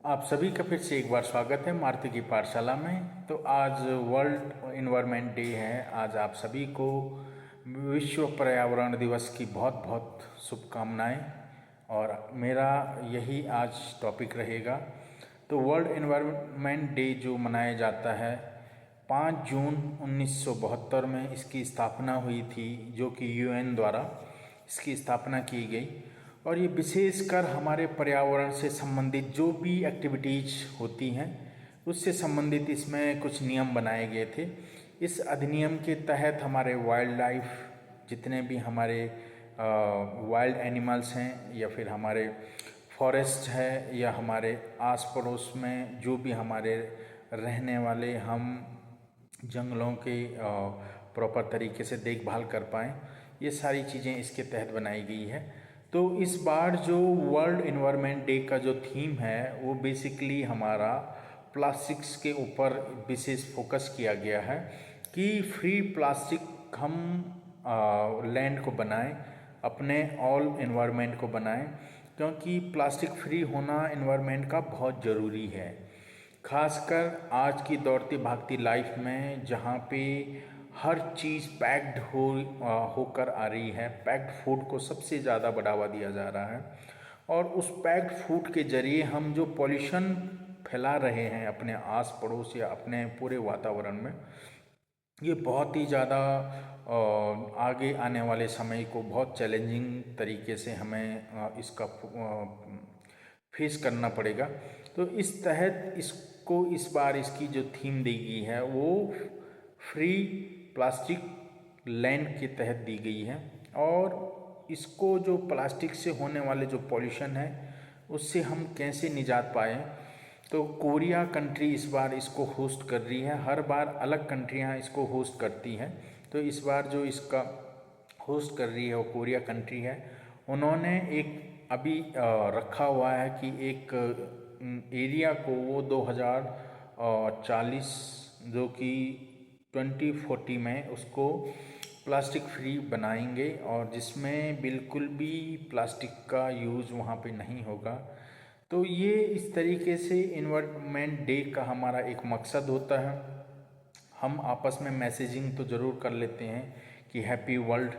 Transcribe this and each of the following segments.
आप सभी का फिर से एक बार स्वागत है मारुति की पाठशाला में। तो आज वर्ल्ड इन्वायरमेंट डे है। आज आप सभी को विश्व पर्यावरण दिवस की बहुत बहुत शुभकामनाएं। और मेरा यही आज टॉपिक रहेगा। तो वर्ल्ड इन्वायरमेंट डे जो मनाया जाता है 5 जून 1972 में इसकी स्थापना हुई थी, जो कि यूएन द्वारा इसकी स्थापना की गई। और ये विशेषकर हमारे पर्यावरण से संबंधित जो भी एक्टिविटीज होती हैं उससे संबंधित इसमें कुछ नियम बनाए गए थे। इस अधिनियम के तहत हमारे वाइल्ड लाइफ, जितने भी हमारे वाइल्ड एनिमल्स हैं या फिर हमारे फॉरेस्ट है या हमारे आस पड़ोस में जो भी हमारे रहने वाले, हम जंगलों के प्रॉपर तरीके से देखभाल कर पाएँ, ये सारी चीज़ें इसके तहत बनाई गई है। तो इस बार जो वर्ल्ड इन्वायरमेंट डे का जो थीम है वो बेसिकली हमारा प्लास्टिक्स के ऊपर विशेष फोकस किया गया है कि फ्री प्लास्टिक हम लैंड को बनाएं, अपने ऑल इन्वायरमेंट को बनाएं, क्योंकि प्लास्टिक फ्री होना इन्वायरमेंट का बहुत ज़रूरी है। खासकर आज की दौड़ती भागती लाइफ में जहाँ पे हर चीज़ पैक्ड होकर आ रही है, पैक्ड फूड को सबसे ज़्यादा बढ़ावा दिया जा रहा है। और उस पैक्ड फूड के जरिए हम जो पॉल्यूशन फैला रहे हैं अपने आस पड़ोस या अपने पूरे वातावरण में, ये बहुत ही ज़्यादा आगे आने वाले समय को बहुत चैलेंजिंग तरीके से हमें इसका फेस करना पड़ेगा। तो इस तहत इसको इस बार इसकी जो थीम दी गई है वो फ्री प्लास्टिक लैंड के तहत दी गई है। और इसको जो प्लास्टिक से होने वाले जो पॉल्यूशन है उससे हम कैसे निजात पाएँ, तो कोरिया कंट्री इस बार इसको होस्ट कर रही है। हर बार अलग कंट्रियां इसको होस्ट करती हैं, तो इस बार जो इसका होस्ट कर रही है वो कोरिया कंट्री है। उन्होंने एक अभी रखा हुआ है कि एक एरिया को वो 2040 जो कि 2040 में उसको प्लास्टिक फ्री बनाएंगे, और जिसमें बिल्कुल भी प्लास्टिक का यूज़ वहाँ पे नहीं होगा। तो ये इस तरीके से इन्वायरमेंट डे का हमारा एक मकसद होता है। हम आपस में मैसेजिंग तो ज़रूर कर लेते हैं कि हैप्पी वर्ल्ड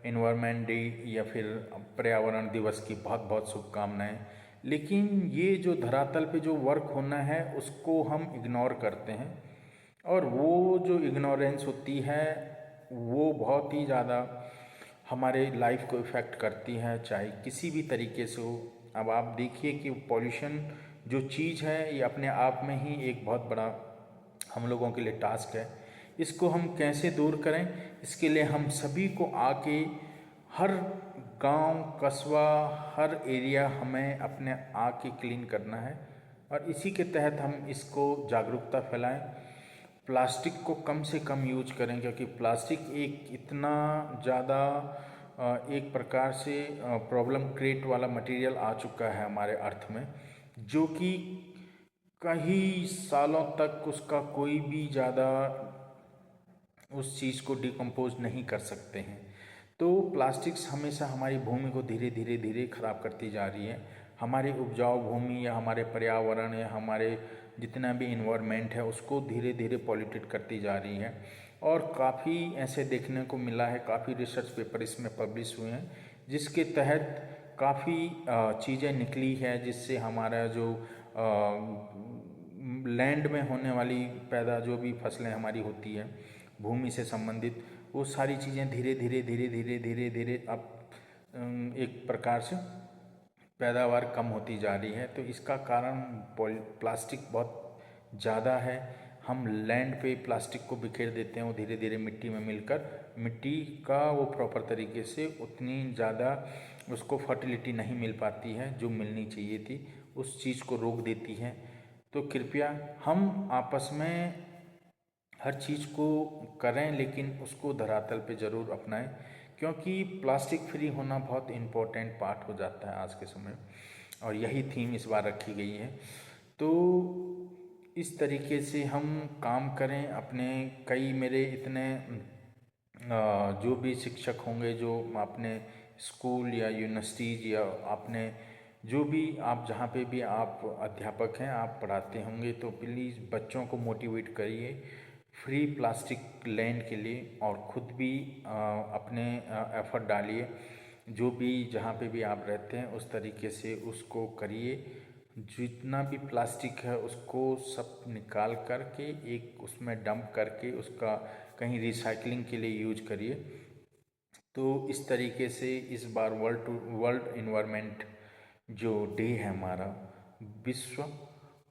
इन्वायरमेंट डे या फिर पर्यावरण दिवस की बहुत बहुत शुभकामनाएं, लेकिन ये जो धरातल पे जो वर्क होना है उसको हम इग्नोर करते हैं। और वो जो इग्नोरेंस होती है वो बहुत ही ज़्यादा हमारे लाइफ को इफ़ेक्ट करती है, चाहे किसी भी तरीके से हो। अब आप देखिए कि पॉल्यूशन जो चीज़ है ये अपने आप में ही एक बहुत बड़ा हम लोगों के लिए टास्क है। इसको हम कैसे दूर करें, इसके लिए हम सभी को आके हर गांव, कस्बा, हर एरिया हमें अपने आके क्लीन करना है। और इसी के तहत हम इसको जागरूकता फैलाएं। प्लास्टिक को कम से कम यूज करें, क्योंकि प्लास्टिक एक इतना ज़्यादा एक प्रकार से प्रॉब्लम क्रिएट वाला मटेरियल आ चुका है हमारे अर्थ में, जो कि कई सालों तक उसका कोई भी ज़्यादा उस चीज़ को डिकम्पोज नहीं कर सकते हैं। तो प्लास्टिक्स हमेशा हमारी भूमि को धीरे धीरे धीरे खराब करती जा रही है। हमारी उपजाऊ भूमि या हमारे पर्यावरण या हमारे जितना भी इन्वायरमेंट है उसको धीरे धीरे पॉल्यूटेड करती जा रही है। और काफ़ी ऐसे देखने को मिला है, काफ़ी रिसर्च पेपर इसमें पब्लिश हुए हैं जिसके तहत काफ़ी चीज़ें निकली है, जिससे हमारा जो लैंड में होने वाली पैदा जो भी फसलें हमारी होती है भूमि से संबंधित, वो सारी चीज़ें धीरे धीरे धीरे धीरे धीरे धीरे अब एक प्रकार से पैदावार कम होती जा रही है। तो इसका कारण प्लास्टिक बहुत ज़्यादा है। हम लैंड पे प्लास्टिक को बिखेर देते हैं, वो धीरे धीरे मिट्टी में मिलकर मिट्टी का वो प्रॉपर तरीके से उतनी ज़्यादा उसको फर्टिलिटी नहीं मिल पाती है जो मिलनी चाहिए थी, उस चीज़ को रोक देती है। तो कृपया हम आपस में हर चीज़ को करें, लेकिन उसको धरातल पे ज़रूर अपनाएं, क्योंकि प्लास्टिक फ्री होना बहुत इम्पोर्टेंट पार्ट हो जाता है आज के समय। और यही थीम इस बार रखी गई है। तो इस तरीके से हम काम करें अपने। कई मेरे इतने जो भी शिक्षक होंगे जो अपने स्कूल या यूनिवर्सिटीज या अपने जो भी आप जहाँ पे भी आप अध्यापक हैं, आप पढ़ाते होंगे, तो प्लीज़ बच्चों को मोटिवेट करिए फ्री प्लास्टिक लैंड के लिए, और ख़ुद भी अपने एफर्ट डालिए। जो भी जहाँ पे भी आप रहते हैं उस तरीके से उसको करिए। जितना भी प्लास्टिक है उसको सब निकाल करके एक उसमें डंप करके उसका कहीं रिसाइकलिंग के लिए यूज करिए। तो इस तरीके से इस बार वर्ल्ड इन्वायरमेंट जो डे है हमारा, विश्व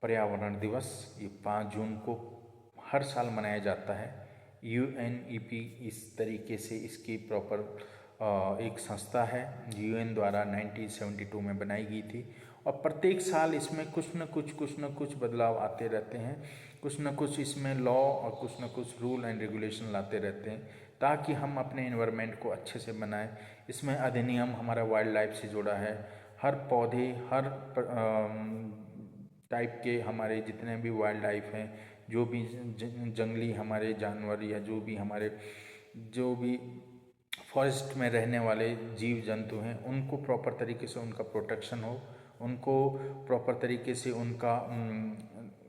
पर्यावरण दिवस, ये 5 जून को हर साल मनाया जाता है। UNEP इस तरीके से इसकी प्रॉपर एक संस्था है, UN द्वारा 1972 में बनाई गई थी, और प्रत्येक साल इसमें कुछ न कुछ बदलाव आते रहते हैं, कुछ न कुछ इसमें लॉ और कुछ न कुछ रूल एंड रेगुलेशन लाते रहते हैं ताकि हम अपने इन्वायरमेंट को अच्छे से बनाएं। इसमें अधिनियम हमारा वाइल्ड लाइफ से जुड़ा है, हर पौधे, हर टाइप के हमारे जितने भी वाइल्ड लाइफ हैं, जो भी जंगली हमारे जानवर या जो भी फॉरेस्ट में रहने वाले जीव जंतु हैं, उनको प्रॉपर तरीके से उनका प्रोटेक्शन हो, उनको प्रॉपर तरीके से उनका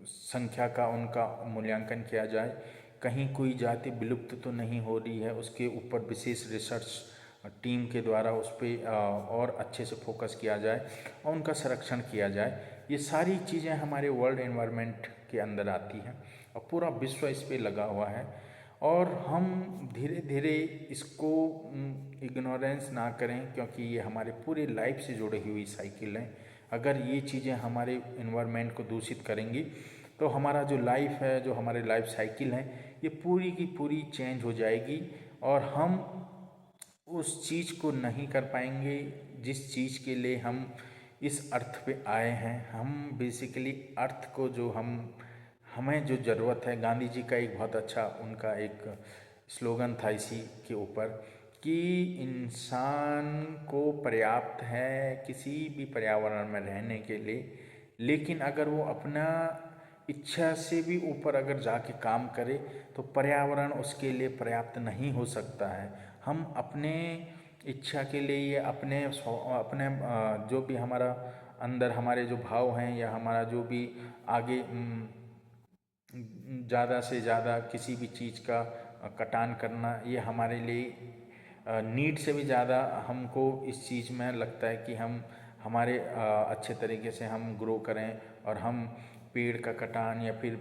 संख्या का उनका मूल्यांकन किया जाए। कहीं कोई जाति विलुप्त तो नहीं हो रही है, उसके ऊपर विशेष रिसर्च टीम के द्वारा उस पर और अच्छे से फोकस किया जाए और उनका संरक्षण किया जाए। ये सारी चीज़ें हमारे वर्ल्ड एनवायरनमेंट के अंदर आती हैं और पूरा विश्व इस पर लगा हुआ है, और हम धीरे धीरे इसको इग्नोरेंस ना करें, क्योंकि ये हमारे पूरे लाइफ से जुड़ी हुई साइकिल है। अगर ये चीज़ें हमारे इन्वायरमेंट को दूषित करेंगी तो हमारा जो लाइफ है, जो हमारे लाइफ साइकिल है, ये पूरी की पूरी चेंज हो जाएगी और हम उस चीज़ को नहीं कर पाएंगे जिस चीज़ के लिए हम इस अर्थ पे आए हैं। हम बेसिकली अर्थ को जो हमें जो ज़रूरत है, गांधी जी का एक बहुत अच्छा उनका एक स्लोगन था इसी के ऊपर कि इंसान को पर्याप्त है किसी भी पर्यावरण में रहने के लिए, लेकिन अगर वो अपना इच्छा से भी ऊपर अगर जाके काम करे तो पर्यावरण उसके लिए पर्याप्त नहीं हो सकता है। हम अपने इच्छा के लिए या अपने जो भी हमारा अंदर हमारे जो भाव हैं या हमारा जो भी आगे ज़्यादा से ज़्यादा किसी भी चीज़ का कटान करना, ये हमारे लिए नीड से भी ज़्यादा हमको इस चीज़ में लगता है कि हम हमारे अच्छे तरीके से हम ग्रो करें और हम पेड़ का कटान या फिर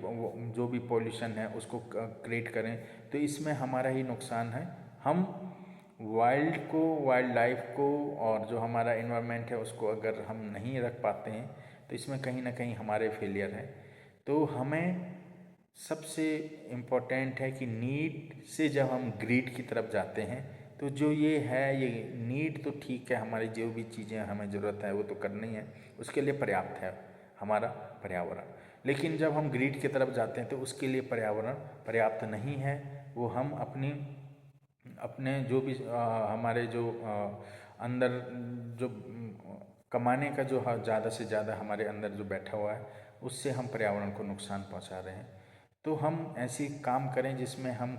जो भी पॉल्यूशन है उसको क्रिएट करें, तो इसमें हमारा ही नुकसान है। हम वाइल्ड लाइफ को और जो हमारा इन्वायरमेंट है उसको अगर हम नहीं रख पाते हैं तो इसमें कहीं ना कहीं हमारे फेलियर है। तो हमें सबसे इम्पोर्टेंट है कि नीड से जब हम ग्रीड की तरफ जाते हैं तो जो ये है, ये नीड तो ठीक है, हमारी जो भी चीज़ें हमें ज़रूरत है वो तो करनी है, उसके लिए पर्याप्त है हमारा पर्यावरण। लेकिन जब हम ग्रीड की तरफ जाते हैं तो उसके लिए पर्यावरण पर्याप्त नहीं है। वो हम अपने जो भी हमारे जो अंदर जो कमाने का जो ज़्यादा से ज़्यादा हमारे अंदर जो बैठा हुआ है उससे हम पर्यावरण को नुकसान पहुंचा रहे हैं। तो हम ऐसी काम करें जिसमें हम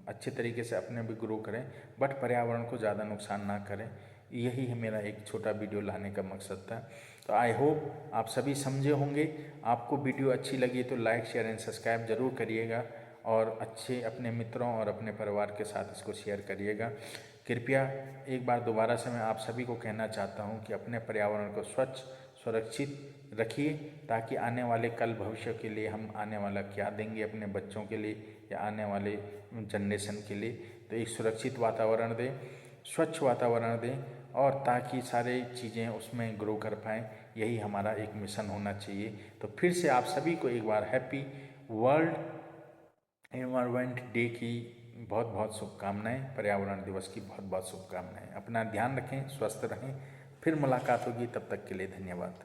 अच्छे तरीके से अपने भी ग्रो करें बट पर्यावरण को ज़्यादा नुकसान ना करें। यही है मेरा एक छोटा वीडियो लाने का मकसद था। तो आई होप आप सभी समझे होंगे। आपको वीडियो अच्छी लगी तो लाइक शेयर एंड सब्सक्राइब ज़रूर करिएगा और अच्छे अपने मित्रों और अपने परिवार के साथ इसको शेयर करिएगा। कृपया एक बार दोबारा से मैं आप सभी को कहना चाहता हूँ कि अपने पर्यावरण को स्वच्छ सुरक्षित रखिए ताकि आने वाले कल भविष्य के लिए हम आने वाला क्या देंगे अपने बच्चों के लिए या आने वाले जनरेशन के लिए। तो एक सुरक्षित वातावरण दें, स्वच्छ वातावरण दें और ताकि सारे चीज़ें उसमें ग्रो कर पाएँ। यही हमारा एक मिशन होना चाहिए। तो फिर से आप सभी को एक बार हैप्पी वर्ल्ड एनवायरनमेंट डे की बहुत बहुत शुभकामनाएं, पर्यावरण दिवस की बहुत बहुत शुभकामनाएं। अपना ध्यान रखें, स्वस्थ रहें। फिर मुलाकात होगी, तब तक के लिए धन्यवाद।